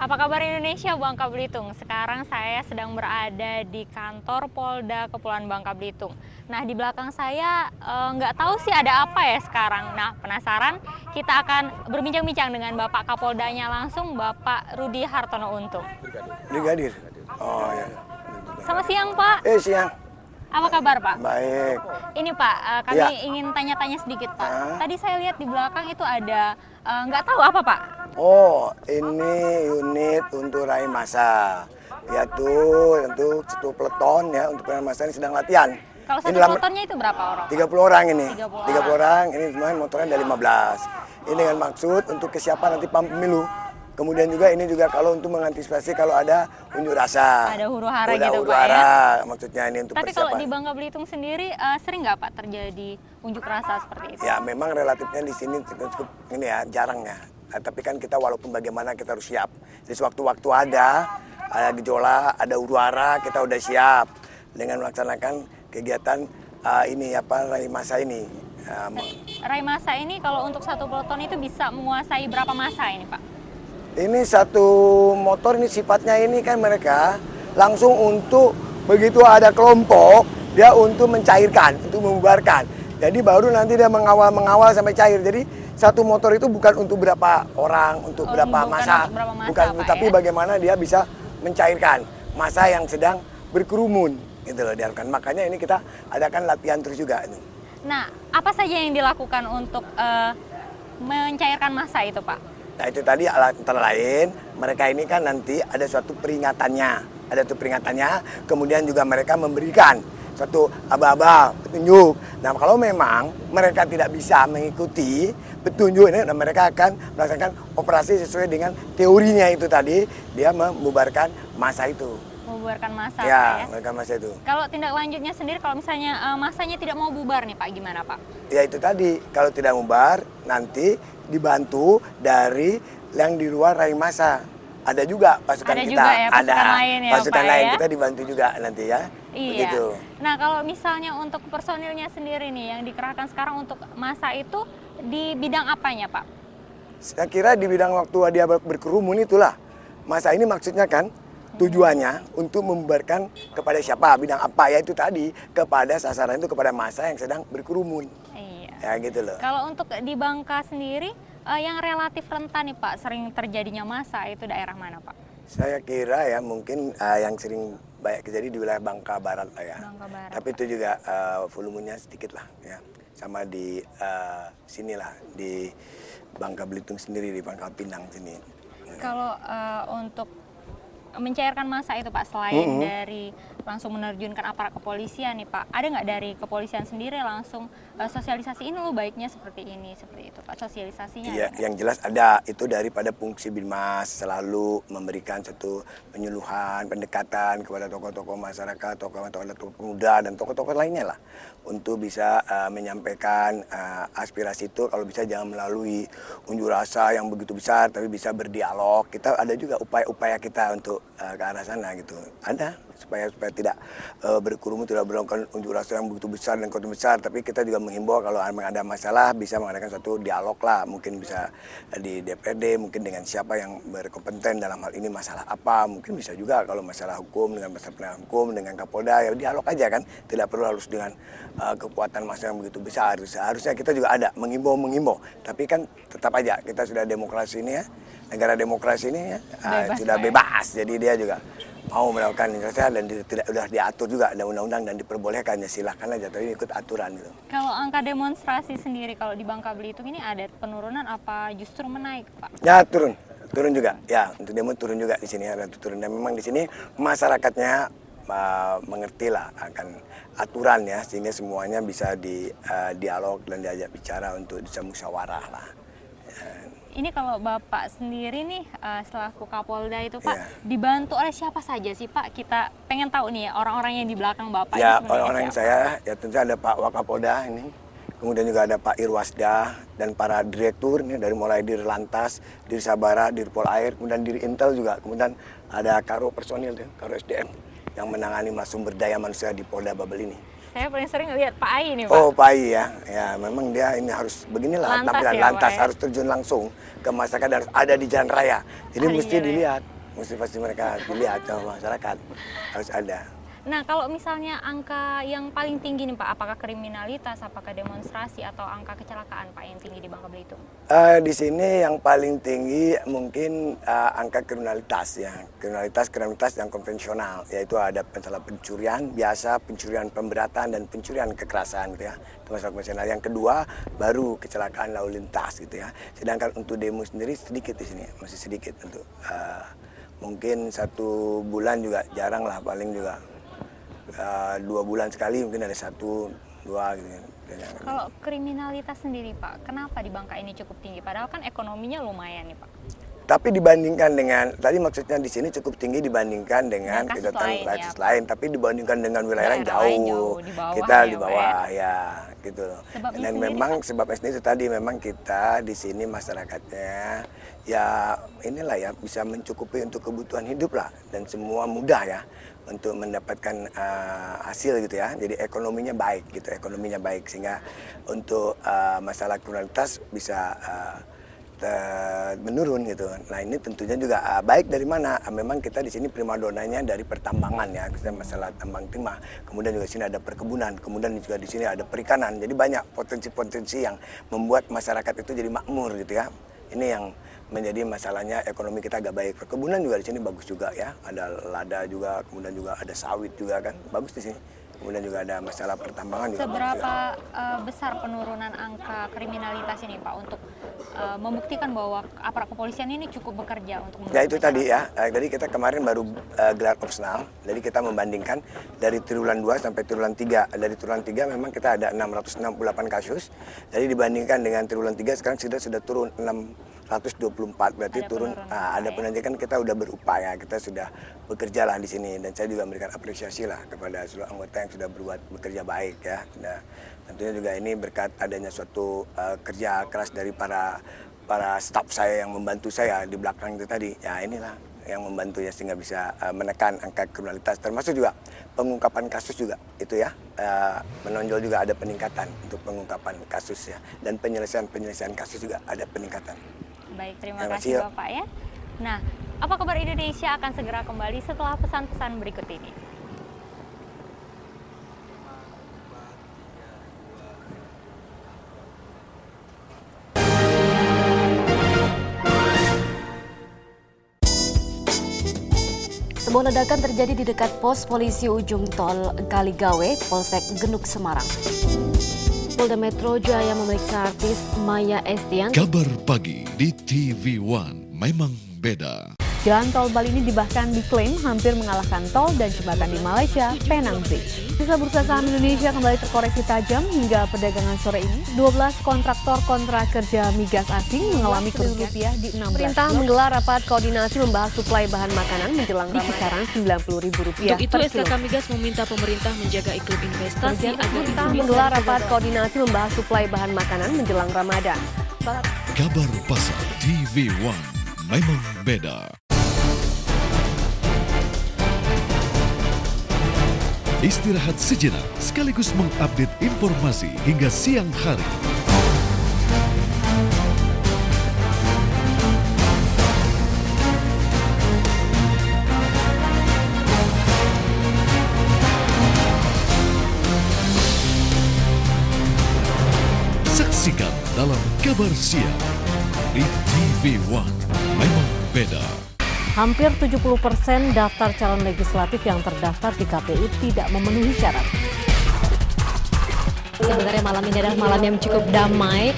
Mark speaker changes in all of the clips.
Speaker 1: Apa kabar Indonesia, Bangka Belitung? Sekarang saya sedang berada di kantor Polda Kepulauan Bangka Belitung. Nah, di belakang saya nggak tahu sih ada apa ya sekarang. Nah, penasaran? Kita akan berbincang-bincang dengan Bapak Kapoldanya langsung, Bapak Rudi Hartono Untung.
Speaker 2: Brigadir. Oh ya.
Speaker 1: Selamat siang, Pak.
Speaker 2: Siang.
Speaker 1: Apa kabar, Pak?
Speaker 2: Baik.
Speaker 1: Ini Pak, kami
Speaker 2: Ya.
Speaker 1: ingin tanya-tanya sedikit, Pak. Tadi saya lihat di belakang itu ada, nggak tahu apa, Pak?
Speaker 2: Oh, ini unit untuk raih massa. Yaitu untuk satu peleton ya, untuk raih massa ini sedang latihan.
Speaker 1: Kalau satu
Speaker 2: Ini dalam
Speaker 1: peletonnya itu berapa orang?
Speaker 2: 30 orang ini.
Speaker 1: 30
Speaker 2: 30 orang, ini semuanya motornya ada 15. Ini dengan maksud untuk kesiapan nanti pemilu. Kemudian juga ini juga kalau untuk mengantisipasi kalau ada unjuk rasa.
Speaker 1: Ada huru-hara
Speaker 2: Udah
Speaker 1: gitu, Pak,
Speaker 2: huru-hara,
Speaker 1: ya?
Speaker 2: maksudnya ini untuk
Speaker 1: Tapi kalau
Speaker 2: persiapan.
Speaker 1: di Bangka Belitung sendiri sering nggak Pak terjadi unjuk rasa seperti itu?
Speaker 2: Ya memang relatifnya di sini cukup ini ya jarang ya. Tapi kan kita walaupun bagaimana kita harus siap. Jadi sewaktu-waktu ada gejolak, ada huru-hara, kita udah siap dengan melaksanakan kegiatan ini apa raih massa ini.
Speaker 1: Raih massa ini kalau untuk satu peloton itu bisa menguasai berapa massa ini Pak?
Speaker 2: Ini satu motor ini sifatnya ini kan mereka langsung untuk begitu ada kelompok dia untuk mencairkan, untuk membubarkan. Jadi baru nanti dia mengawal sampai cair. Jadi satu motor itu bukan untuk berapa orang, untuk berapa massa, bukan,
Speaker 1: Pak,
Speaker 2: tapi
Speaker 1: ya?
Speaker 2: bagaimana dia bisa mencairkan massa yang sedang berkerumun, gitu loh diharapkan. Makanya ini kita adakan latihan terus juga.
Speaker 1: Nah, apa saja yang dilakukan untuk mencairkan massa itu Pak?
Speaker 2: Nah itu tadi antara lain mereka ini kan nanti ada suatu peringatannya, kemudian juga mereka memberikan suatu aba-aba petunjuk. Nah kalau memang mereka tidak bisa mengikuti petunjuk ini, nah, mereka akan melaksanakan operasi sesuai dengan teorinya itu tadi, dia membubarkan massa itu.
Speaker 1: Membubarkan massa
Speaker 2: Ya,
Speaker 1: ya?
Speaker 2: membubarkan massa itu.
Speaker 1: Kalau tindak lanjutnya sendiri, kalau misalnya massanya tidak mau bubar nih Pak, gimana Pak?
Speaker 2: Ya itu tadi, kalau tidak bubar nanti dibantu dari yang di luar raih massa. Ada juga pasukan
Speaker 1: Ada
Speaker 2: kita,
Speaker 1: juga ya, pasukan lain ya,
Speaker 2: pasukan
Speaker 1: Pak,
Speaker 2: lain
Speaker 1: ya?
Speaker 2: kita dibantu juga nanti ya.
Speaker 1: Iya.
Speaker 2: Begitu.
Speaker 1: Nah kalau misalnya untuk personilnya sendiri nih yang dikerahkan sekarang untuk massa itu di bidang apanya Pak?
Speaker 2: Saya kira di bidang waktu dia berkerumun itulah. Massa ini maksudnya kan tujuannya untuk membubarkan kepada siapa, bidang apa ya itu tadi, kepada sasaran itu kepada massa yang sedang berkerumun.
Speaker 1: Iya.
Speaker 2: Ya gitu loh.
Speaker 1: Kalau untuk di Bangka sendiri yang relatif rentan nih Pak, sering terjadinya massa itu daerah mana Pak?
Speaker 2: Saya kira ya mungkin yang sering banyak terjadi di wilayah Bangka Barat lah ya.
Speaker 1: Bangka Barat.
Speaker 2: Tapi itu juga volumenya sedikit lah ya. Sama di sinilah di Bangka Belitung sendiri, di Pangkal Pinang sini.
Speaker 1: Kalau untuk mencairkan massa itu Pak, selain dari langsung menerjunkan aparat kepolisian nih Pak, ada nggak dari kepolisian sendiri langsung sosialisasi ini loh baiknya seperti ini, seperti itu Pak, sosialisasinya?
Speaker 2: Iya, yang jelas ada itu daripada fungsi Binmas selalu memberikan satu penyuluhan, pendekatan kepada tokoh-tokoh masyarakat, tokoh-tokoh pemuda dan tokoh-tokoh lainnya lah untuk bisa menyampaikan aspirasi itu. Kalau bisa jangan melalui unjuk rasa yang begitu besar, tapi bisa berdialog. Kita ada juga upaya-upaya kita untuk ke arah sana gitu. Ada supaya tidak berkerumun, tidak melakukan unjuk rasa yang begitu besar dan kota besar, tapi kita juga menghimbau kalau ada masalah bisa mengadakan suatu dialog lah, mungkin bisa di DPRD, mungkin dengan siapa yang berkompeten dalam hal ini masalah apa, mungkin bisa juga kalau masalah hukum dengan masalah penegakan hukum dengan Kapolda ya dialog aja kan, tidak perlu harus dengan kekuatan massa yang begitu besar. Seharusnya kita juga ada mengimbau, tapi kan tetap aja kita sudah demokrasi ini ya, negara demokrasi ini ya sudah bebas, jadi dia juga mau melakukan investasi dan tidak sudah diatur juga ada undang-undang dan diperbolehkan ya silahkan aja, tapi ikut aturan gitu.
Speaker 1: Kalau angka demonstrasi sendiri kalau di Bangka Belitung ini ada penurunan apa justru menaik Pak?
Speaker 2: Ya turun juga ya, untuk demo turun juga di sini ada turun, dan memang di sini masyarakatnya mengerti lah akan aturan ya, sehingga semuanya bisa dialog dan diajak bicara untuk bisa musyawarah lah.
Speaker 1: Ini kalau Bapak sendiri nih selaku Kapolda itu Pak,
Speaker 2: Iya.
Speaker 1: dibantu oleh siapa saja sih Pak? Kita pengen tahu nih ya orang-orang yang di belakang Bapak
Speaker 2: Ya
Speaker 1: itu
Speaker 2: orang-orang yang
Speaker 1: siapa?
Speaker 2: saya ya tentu ada Pak Wakapolda ini, kemudian juga ada Pak Irwasda dan para direktur ini dari mulai Dir Lantas, Dir Sabara, Dir Polair, kemudian Dir Intel juga, kemudian ada Karo Personil, Karo SDM yang menangani sumber daya manusia di Polda Babel ini.
Speaker 1: Saya paling sering lihat Pak Ai nih Pak.
Speaker 2: Oh Pak I ya memang dia ini harus beginilah
Speaker 1: Lantas
Speaker 2: tampilan
Speaker 1: ya, Pak,
Speaker 2: lantas
Speaker 1: ya?
Speaker 2: Harus terjun langsung ke masyarakat dan harus ada di jalan raya. Jadi mesti
Speaker 1: Iya,
Speaker 2: dilihat motivasi mereka dilihat sama masyarakat harus ada.
Speaker 1: Nah, kalau misalnya angka yang paling tinggi nih Pak, apakah kriminalitas, apakah demonstrasi, atau angka kecelakaan Pak yang tinggi di Bangka Belitung?
Speaker 2: Di sini yang paling tinggi mungkin angka kriminalitas ya, kriminalitas yang konvensional, yaitu ada masalah pencurian biasa, pencurian pemberatan, dan pencurian kekerasan gitu ya. Itu masalah konvensional. Yang kedua baru kecelakaan lalu lintas gitu ya. Sedangkan untuk demo sendiri sedikit di sini, masih sedikit untuk mungkin 1 bulan juga jarang lah, paling juga 2 bulan sekali mungkin ada 1, 2 gitu.
Speaker 1: Kalau kriminalitas sendiri Pak, kenapa di Bangka ini cukup tinggi? Padahal kan ekonominya lumayan nih Pak.
Speaker 2: Tapi dibandingkan dengan, tadi maksudnya di sini cukup tinggi dibandingkan dengan
Speaker 1: kasus
Speaker 2: kasus
Speaker 1: lain,
Speaker 2: lain, tapi dibandingkan dengan wilayah lain
Speaker 1: Daerah lain
Speaker 2: jauh,
Speaker 1: di bawah
Speaker 2: kita
Speaker 1: ya,
Speaker 2: di
Speaker 1: Pak,
Speaker 2: bawah ya, gitu loh.
Speaker 1: Sebabnya
Speaker 2: Dan
Speaker 1: sendiri,
Speaker 2: memang
Speaker 1: Pak?
Speaker 2: sebabnya sendiri itu tadi memang kita di sini masyarakatnya ya inilah ya bisa mencukupi untuk kebutuhan hidup lah, dan semua mudah ya untuk mendapatkan hasil gitu ya. Jadi ekonominya baik gitu, ekonominya baik sehingga untuk masalah kriminalitas bisa menurun gitu. Nah ini tentunya juga baik dari mana? Memang kita di sini primadonanya dari pertambangan ya, misalnya masalah tambang timah. Kemudian juga di sini ada perkebunan, kemudian juga di sini ada perikanan. Jadi banyak potensi-potensi yang membuat masyarakat itu jadi makmur gitu ya. Ini yang menjadi masalahnya ekonomi kita agak baik. Perkebunan juga di sini bagus juga ya. Ada lada juga, kemudian juga ada sawit juga kan, bagus di sini. Kemudian juga ada masalah pertambangan juga.
Speaker 1: Seberapa besar penurunan angka kriminalitas ini Pak untuk membuktikan bahwa aparat kepolisian ini cukup bekerja untuk
Speaker 2: Ya itu tadi ya, jadi kita kemarin baru gelar opsional, jadi kita membandingkan dari triwulan 2 sampai triwulan 3. Dari triwulan 3 memang kita ada 668 kasus, jadi dibandingkan dengan triwulan 3 sekarang sudah turun 624, berarti
Speaker 1: ada
Speaker 2: turun,
Speaker 1: penurunan,
Speaker 2: ada penanjakan. Kan kita sudah berupaya, kita sudah bekerja lah di sini, dan saya juga memberikan apresiasi lah kepada seluruh anggota yang sudah bekerja baik ya. Nah, tentunya juga ini berkat adanya suatu kerja keras dari para staf saya yang membantu saya di belakang itu tadi. Ya inilah yang membantu ya sehingga bisa menekan angka kriminalitas, termasuk juga pengungkapan kasus juga itu ya, menonjol juga ada peningkatan untuk pengungkapan kasus ya, dan penyelesaian kasus juga ada peningkatan.
Speaker 1: Baik, terima kasih Bapak ya. Nah, Apa Kabar Indonesia akan segera kembali setelah pesan-pesan berikut ini.
Speaker 3: Sebuah ledakan terjadi di dekat pos polisi ujung tol Kaligawe, Polsek Genuk, Semarang. Polda Metro Jaya memeriksa artis Maya Estianty.
Speaker 4: Kabar pagi di TV One memang beda.
Speaker 5: Jalan tol Bali ini bahkan diklaim hampir mengalahkan tol dan jembatan di Malaysia, Penang Bridge. Sisa bursa saham Indonesia kembali terkoreksi tajam hingga perdagangan sore ini. 12 kontraktor kontrak kerja migas asing mengalami kerugian rupiah di 16.
Speaker 3: Pemerintah menggelar rapat koordinasi membahas suplai bahan makanan menjelang Ramadan. Kisaran Rp90.000
Speaker 6: Untuk itu, SKK Migas meminta pemerintah menjaga iklim investasi agar
Speaker 3: Pemerintah
Speaker 6: itu bisa
Speaker 3: menggelar rapat koordinasi membahas suplai bahan makanan menjelang Ramadan.
Speaker 4: Kabar pasar TV One memang beda. Istirahat sejenak sekaligus mengupdate informasi hingga siang hari. Saksikan dalam Kabar Siang di TV One memang beda.
Speaker 5: Hampir 70% daftar calon legislatif yang terdaftar di KPU tidak memenuhi syarat.
Speaker 3: Sebenarnya malam ini adalah malam yang cukup damai.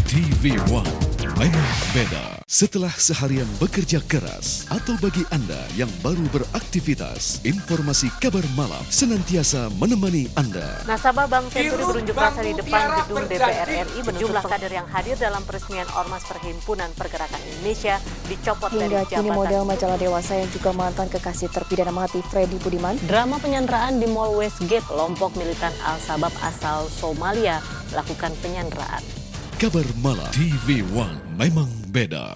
Speaker 4: TV One memang beda. Setelah seharian bekerja keras atau bagi Anda yang baru beraktivitas, informasi kabar malam senantiasa menemani Anda.
Speaker 7: Nasabah Bank Senturi berunjuk rasa di depan gedung DPR RI. Jumlah kader yang hadir dalam peresmian Ormas Perhimpunan Pergerakan Indonesia dicopot dari
Speaker 8: jabatan. Hingga kini model majalah Dewasa yang juga mantan kekasih terpidana mati Freddy Budiman.
Speaker 7: Drama penyanderaan di Mall Westgate, kelompok militan Al-Shabaab asal Somalia melakukan penyanderaan.
Speaker 4: Kabar malam TV One memang beda.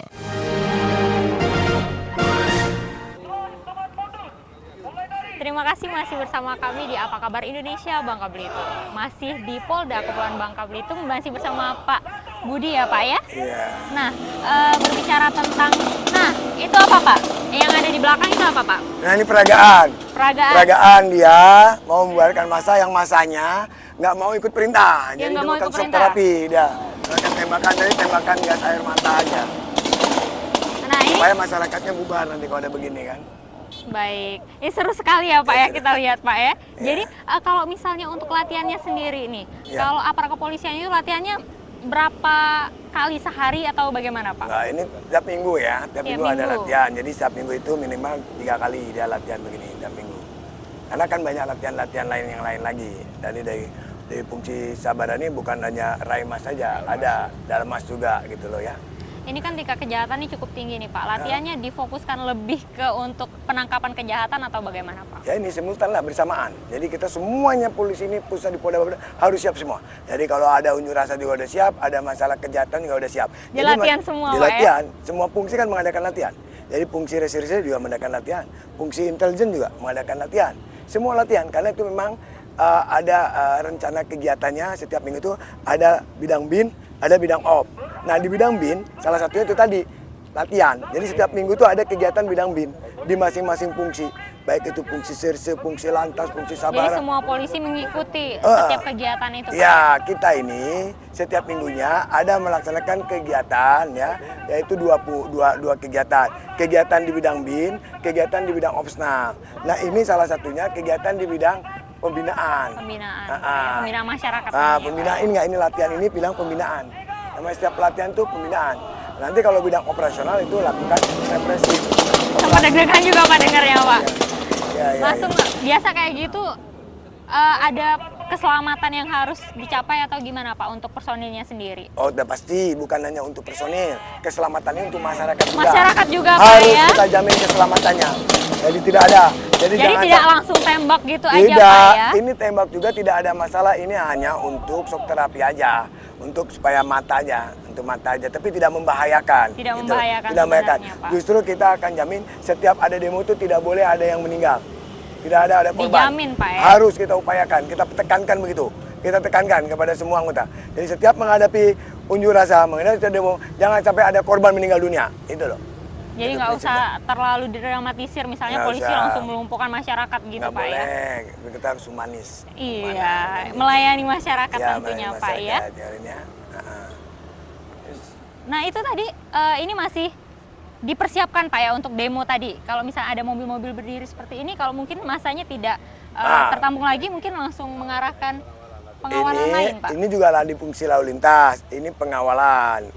Speaker 1: Terima kasih masih bersama kami di Apa Kabar Indonesia Bangka Belitung. Masih di Polda Kepulauan Bangka Belitung, masih bersama Pak Budi ya Pak ya?
Speaker 2: Iya.
Speaker 1: Nah, berbicara tentang, nah itu apa Pak? Yang ada di belakang itu apa Pak?
Speaker 2: Nah ini peragaan.
Speaker 1: Peragaan.
Speaker 2: Peragaan dia mau membubarkan masa yang masanya nggak mau ikut perintah.
Speaker 1: Yang
Speaker 2: Jadi
Speaker 1: nggak
Speaker 2: dia
Speaker 1: mau
Speaker 2: bukan
Speaker 1: ikut
Speaker 2: shock
Speaker 1: perintah.
Speaker 2: terapi dia. Mereka tembakan dari tembakan gas air mata aja.
Speaker 1: Nah ini
Speaker 2: Supaya masyarakatnya bubar nanti kalau ada begini kan.
Speaker 1: baik, ini seru sekali ya Pak ya kita lihat Pak ya.
Speaker 2: Iya.
Speaker 1: Jadi kalau misalnya untuk latihannya sendiri nih,
Speaker 2: Iya.
Speaker 1: kalau aparat kepolisian itu latihannya berapa kali sehari atau bagaimana Pak?
Speaker 2: Nah ini tiap minggu ya, tiap minggu ada
Speaker 1: minggu.
Speaker 2: latihan. Jadi setiap minggu itu minimal 3 kali dia latihan begini tiap minggu. Karena kan banyak latihan-latihan lain yang lain lagi. Dari fungsi Sabara ini bukan hanya Raimas saja, ada Dalmas juga gitu loh ya.
Speaker 1: Ini kan tingkat kejahatan ini cukup tinggi nih Pak. Latihannya difokuskan lebih ke untuk penangkapan kejahatan atau bagaimana Pak?
Speaker 2: Ya ini simultan lah bersamaan. Jadi kita semuanya polisi ini pusat di Polda Babda harus siap semua. Jadi kalau ada unjuk rasa juga udah siap, ada masalah kejahatan juga udah siap.
Speaker 1: Di latihan semua,
Speaker 2: Di
Speaker 1: Pak, ya?
Speaker 2: latihan, semua fungsi kan mengadakan latihan. Jadi fungsi reserse juga mengadakan latihan, fungsi intelijen juga mengadakan latihan. Semua latihan karena itu memang ada rencana kegiatannya setiap minggu itu ada bidang bin, ada bidang op. Nah di bidang bin salah satunya itu tadi latihan. Jadi setiap minggu itu ada kegiatan bidang bin di masing-masing fungsi. Baik itu fungsi serse, fungsi lantas, fungsi
Speaker 1: Jadi
Speaker 2: sabara.
Speaker 1: semua polisi mengikuti setiap kegiatan itu Pak?
Speaker 2: Ya, kita ini setiap minggunya ada melaksanakan kegiatan ya, yaitu dua kegiatan. Kegiatan di bidang bin, kegiatan di bidang opsnal. Nah, ini salah satunya kegiatan di bidang pembinaan.
Speaker 1: Pembinaan,
Speaker 2: Ah,
Speaker 1: pembinaan masyarakat.
Speaker 2: Ah,
Speaker 1: namanya,
Speaker 2: pembinaan ini enggak, ini latihan ini bilang pembinaan. Namanya setiap pelatihan itu pembinaan. Nanti kalau bidang operasional itu lakukan represi.
Speaker 1: Pak. Sempat deg-degan juga Pak dengarnya Pak.
Speaker 2: Ya, ya,
Speaker 1: Langsung biasa kayak gitu ada keselamatan yang harus dicapai atau gimana Pak untuk personilnya sendiri?
Speaker 2: Oh, udah pasti bukan hanya untuk personil, keselamatannya untuk masyarakat juga.
Speaker 1: Masyarakat juga Pak
Speaker 2: harus
Speaker 1: ya?
Speaker 2: kita jamin keselamatannya. Jadi tidak ada. Jadi jangan
Speaker 1: tidak langsung tembak gitu aja
Speaker 2: tidak,
Speaker 1: Pak ya?
Speaker 2: ini tembak juga tidak ada masalah. Ini hanya untuk shock terapi aja, untuk supaya mata aja, untuk mata aja. Tapi tidak membahayakan.
Speaker 1: Tidak
Speaker 2: gitu.
Speaker 1: membahayakan
Speaker 2: Tidak membahayakan.
Speaker 1: sebenarnya, Pak.
Speaker 2: Justru kita akan jamin setiap ada demo itu tidak boleh ada yang meninggal. Tidak ada korban.
Speaker 1: Dijamin, Pak, ya?
Speaker 2: Harus kita upayakan, kita tekankan begitu. Kita tekankan kepada semua anggota. Jadi setiap menghadapi unjuk rasa, menghadapi demo, jangan sampai ada korban meninggal dunia. Itu loh.
Speaker 1: Jadi
Speaker 2: Itu
Speaker 1: nggak
Speaker 2: prinsipnya.
Speaker 1: usah terlalu didramatisir, misalnya
Speaker 2: Nggak
Speaker 1: polisi
Speaker 2: usah.
Speaker 1: langsung melumpuhkan masyarakat gitu
Speaker 2: Nggak
Speaker 1: Pak ya?
Speaker 2: boleh, kita harus humanis.
Speaker 1: Iya, melayani masyarakat
Speaker 2: Ya,
Speaker 1: tentunya
Speaker 2: melayani
Speaker 1: Pak ya.
Speaker 2: masyarakat, jadinya.
Speaker 1: Nah itu tadi ini masih dipersiapkan Pak ya untuk demo tadi. Kalau misalnya ada mobil-mobil berdiri seperti ini, kalau mungkin masanya tidak tertampung lagi, mungkin langsung mengarahkan pengawalan lain Pak.
Speaker 2: Ini juga lah di fungsi lalu lintas. Ini pengawalan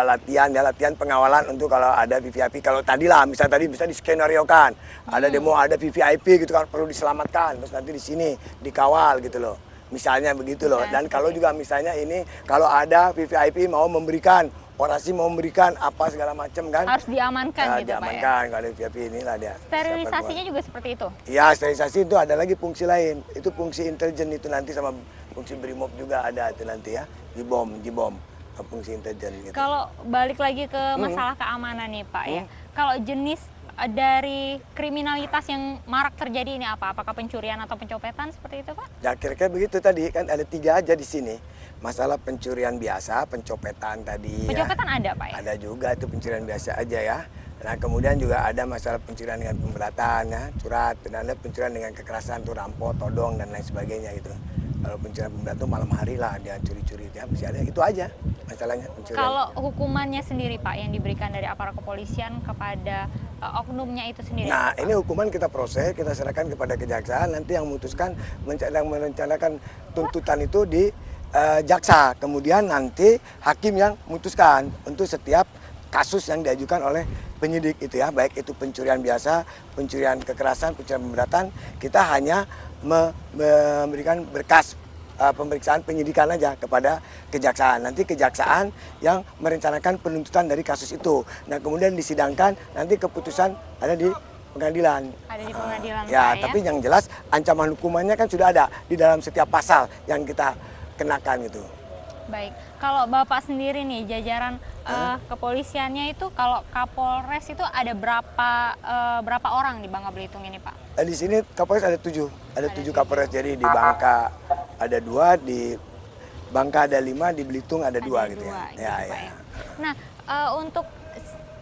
Speaker 2: latihan pengawalan untuk kalau ada VVIP. Kalau tadi lah, misalnya tadi bisa diskenariokan, ada demo, ada VVIP gitu kan perlu diselamatkan, terus nanti di sini dikawal gitu loh. Misalnya begitu loh. Dan kalau juga misalnya ini kalau ada VVIP mau memberikan orasi, mau memberikan apa segala macam kan,
Speaker 1: Harus diamankan gitu Pak ya.
Speaker 2: diamankan. Kalau ada VVIP inilah dia.
Speaker 1: Sterilisasinya juga seperti itu.
Speaker 2: Ya, sterilisasi itu ada lagi fungsi lain. Itu fungsi intelijen itu nanti sama fungsi Brimob juga ada itu nanti ya. Jibom, fungsi intelijen gitu.
Speaker 1: Kalau balik lagi ke masalah keamanan nih Pak ya. Kalau jenis dari kriminalitas yang marak terjadi ini apa? Apakah pencurian atau pencopetan seperti itu Pak?
Speaker 2: Ya kira-kira begitu tadi kan ada 3 aja di sini. Masalah pencurian biasa, pencopetan tadi.
Speaker 1: Pencopetan
Speaker 2: ya.
Speaker 1: ada Pak ya?
Speaker 2: Ada juga itu pencurian biasa aja ya. Nah kemudian juga ada masalah pencurian dengan pemberatan ya, curat, dan ada pencurian dengan kekerasan, tuh rampok, todong dan lain sebagainya gitu. Kalau pencurian pemberatan tuh malam hari lah dia curi-curi, ya masih ada, itu aja masalahnya pencurian.
Speaker 1: Kalau hukumannya sendiri Pak yang diberikan dari aparat kepolisian kepada oknumnya itu sendiri?
Speaker 2: Nah
Speaker 1: apa, Pak?
Speaker 2: ini hukuman kita proses, kita serahkan kepada kejaksaan, nanti yang memutuskan merencanakan tuntutan itu di jaksa. Kemudian nanti hakim yang memutuskan untuk setiap kasus yang diajukan oleh penyidik itu ya, baik itu pencurian biasa, pencurian kekerasan, pencurian pemberatan, kita hanya memberikan berkas pemeriksaan penyidikan aja kepada kejaksaan. Nanti kejaksaan yang merencanakan penuntutan dari kasus itu. Nah kemudian disidangkan, nanti keputusan ada di pengadilan.
Speaker 1: Ada di pengadilan
Speaker 2: Ya,
Speaker 1: Pak
Speaker 2: tapi yang jelas ancaman hukumannya kan sudah ada di dalam setiap pasal yang kita kenakan itu.
Speaker 1: Baik, kalau Bapak sendiri nih jajaran kepolisiannya itu kalau Kapolres itu ada berapa orang di Bangka Belitung ini Pak?
Speaker 2: Di sini Kapolres ada 7, ada 7 Kapolres. Jadi di Bangka ada 2, di Bangka ada 5, di Belitung ada 2 gitu
Speaker 1: dua,
Speaker 2: ya.
Speaker 1: gitu,
Speaker 2: Ya,
Speaker 1: Pak,
Speaker 2: ya.
Speaker 1: ya. Nah, untuk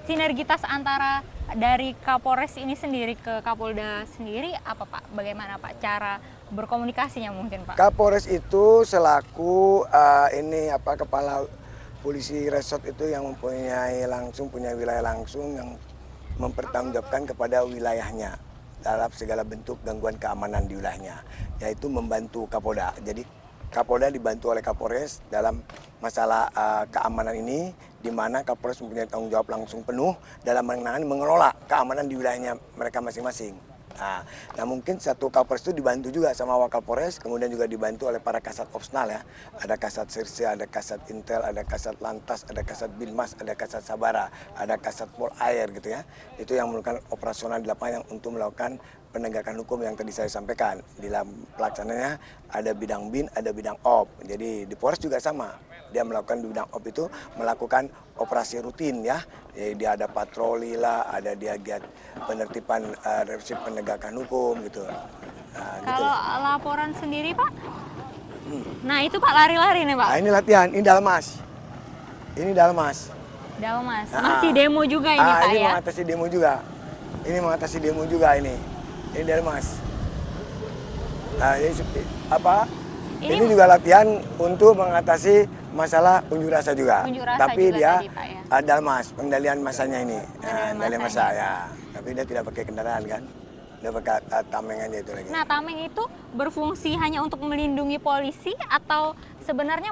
Speaker 1: sinergitas antara dari Kapolres ini sendiri ke Kapolda sendiri apa Pak? Bagaimana Pak cara berkomunikasinya mungkin Pak?
Speaker 2: Kapolres itu selaku kepala polisi resort itu yang punya wilayah langsung yang mempertanggungjawabkan kepada wilayahnya dalam segala bentuk gangguan keamanan di wilayahnya, yaitu membantu Kapolda. Jadi Kapolda dibantu oleh Kapolres dalam masalah keamanan ini, di mana Kapolres mempunyai tanggung jawab langsung penuh dalam mengelola keamanan di wilayahnya mereka masing-masing. Nah mungkin satu Kapolres itu dibantu juga sama Wakapolres, kemudian juga dibantu oleh para kasat opsnal ya. Ada kasat Sirse, ada kasat Intel, ada kasat Lantas, ada kasat Binmas, ada kasat Sabara, ada kasat Pol Air gitu ya. Itu yang melakukan operasional di lapangan untuk melakukan penegakan hukum yang tadi saya sampaikan. Di dalam pelaksananya ada bidang bin, ada bidang op. Jadi di Polres juga sama. Dia melakukan di bidang op itu melakukan operasi rutin ya. Jadi dia ada patroli lah, ada dia giat penertiban revisi penegakan hukum gitu.
Speaker 1: Kalau laporan sendiri Pak? Nah itu Pak lari-lari nih Pak.
Speaker 2: Nah, ini latihan, ini Dalmas. Ini Dalmas.
Speaker 1: Dalmas. Masih demo juga ini Pak
Speaker 2: ini
Speaker 1: ya?
Speaker 2: mengatasi demo juga. Ini mengatasi demo juga ini. Ini Dalmas. Nah, ini juga latihan untuk mengatasi masalah unjuk rasa juga.
Speaker 1: Unjuk rasa
Speaker 2: Tapi
Speaker 1: juga
Speaker 2: dia
Speaker 1: tadi, Pak, ya?
Speaker 2: Dalmas, pengendalian masanya ini. Pengendalian masa
Speaker 1: masanya.
Speaker 2: ya. Tapi dia tidak pakai kendaraan kan. Dia pakai tameng aja itu lagi.
Speaker 1: Nah tameng itu berfungsi hanya untuk melindungi polisi atau sebenarnya